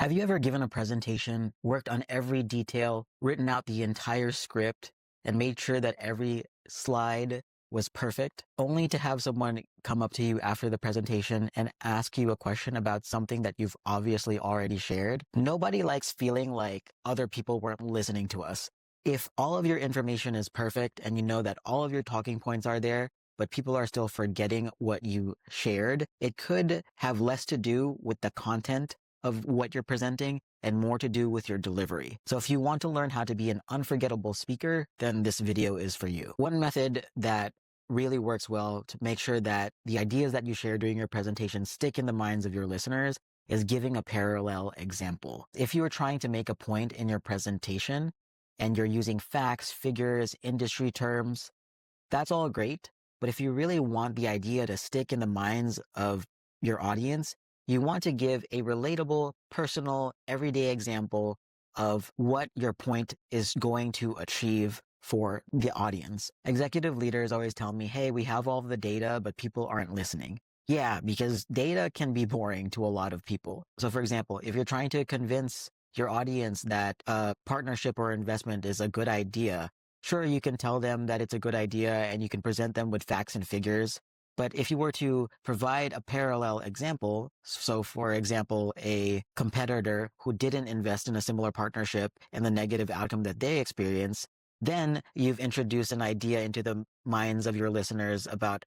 Have you ever given a presentation, worked on every detail, written out the entire script, and made sure that every slide was perfect, only to have someone come up to you after the presentation and ask you a question about something that you've obviously already shared? Nobody likes feeling like other people weren't listening to us. If all of your information is perfect and you know that all of your talking points are there, but people are still forgetting what you shared, it could have less to do with the content of what you're presenting and more to do with your delivery. So if you want to learn how to be an unforgettable speaker, then this video is for you. One method that really works well to make sure that the ideas that you share during your presentation stick in the minds of your listeners is giving a parallel example. If you are trying to make a point in your presentation and you're using facts, figures, industry terms, that's all great. But if you really want the idea to stick in the minds of your audience, you want to give a relatable, personal, everyday example of what your point is going to achieve for the audience. Executive leaders always tell me, hey, we have all of the data, but people aren't listening. Yeah, because data can be boring to a lot of people. So for example, if you're trying to convince your audience that a partnership or investment is a good idea, sure, you can tell them that it's a good idea and you can present them with facts and figures. But if you were to provide a parallel example, so for example, a competitor who didn't invest in a similar partnership and the negative outcome that they experience, then you've introduced an idea into the minds of your listeners about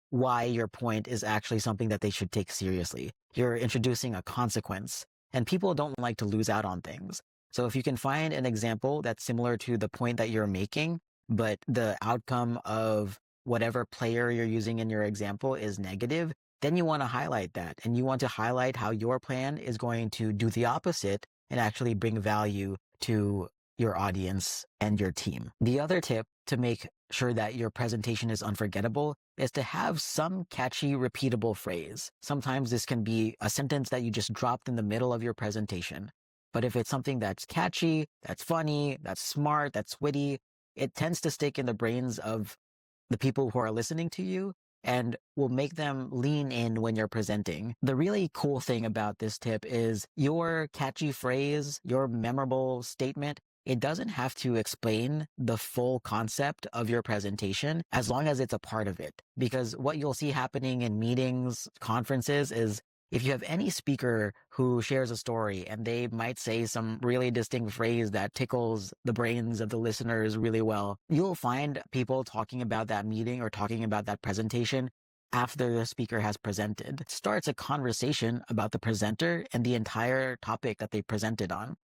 why your point is actually something that they should take seriously. You're introducing a consequence, and people don't like to lose out on things. So if you can find an example that's similar to the point that you're making, but the outcome of whatever player you're using in your example is negative, then you want to highlight that. And you want to highlight how your plan is going to do the opposite and actually bring value to your audience and your team. The other tip to make sure that your presentation is unforgettable is to have some catchy, repeatable phrase. Sometimes this can be a sentence that you just dropped in the middle of your presentation. But if it's something that's catchy, that's funny, that's smart, that's witty, it tends to stick in the brains of the people who are listening to you and will make them lean in when you're presenting. The really cool thing about this tip is your catchy phrase, your memorable statement, it doesn't have to explain the full concept of your presentation as long as it's a part of it. Because what you'll see happening in meetings, conferences is if you have any speaker who shares a story and they might say some really distinct phrase that tickles the brains of the listeners really well, you'll find people talking about that meeting or talking about that presentation after the speaker has presented. It starts a conversation about the presenter and the entire topic that they presented on.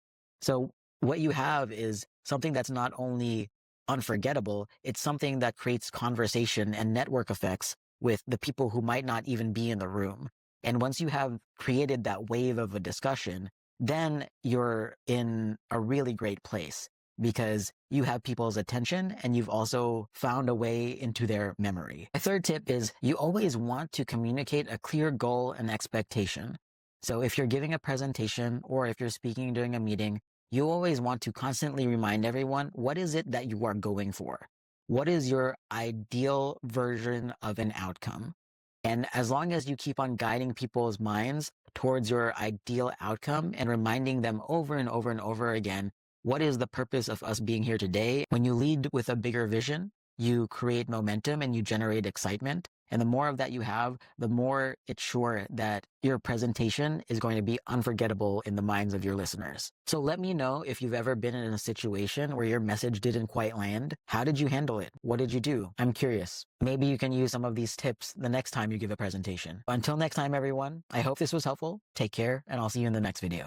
So what you have is something that's not only unforgettable, it's something that creates conversation and network effects with the people who might not even be in the room. And once you have created that wave of a discussion, then you're in a really great place because you have people's attention and you've also found a way into their memory. My third tip is you always want to communicate a clear goal and expectation. So if you're giving a presentation or if you're speaking during a meeting, you always want to constantly remind everyone, what is it that you are going for? What is your ideal version of an outcome? And as long as you keep on guiding people's minds towards your ideal outcome and reminding them over and over and over again, what is the purpose of us being here today? When you lead with a bigger vision, you create momentum and you generate excitement. And the more of that you have, the more it's sure that your presentation is going to be unforgettable in the minds of your listeners. So let me know if you've ever been in a situation where your message didn't quite land. How did you handle it? What did you do? I'm curious. Maybe you can use some of these tips the next time you give a presentation. Until next time, everyone, I hope this was helpful. Take care, and I'll see you in the next video.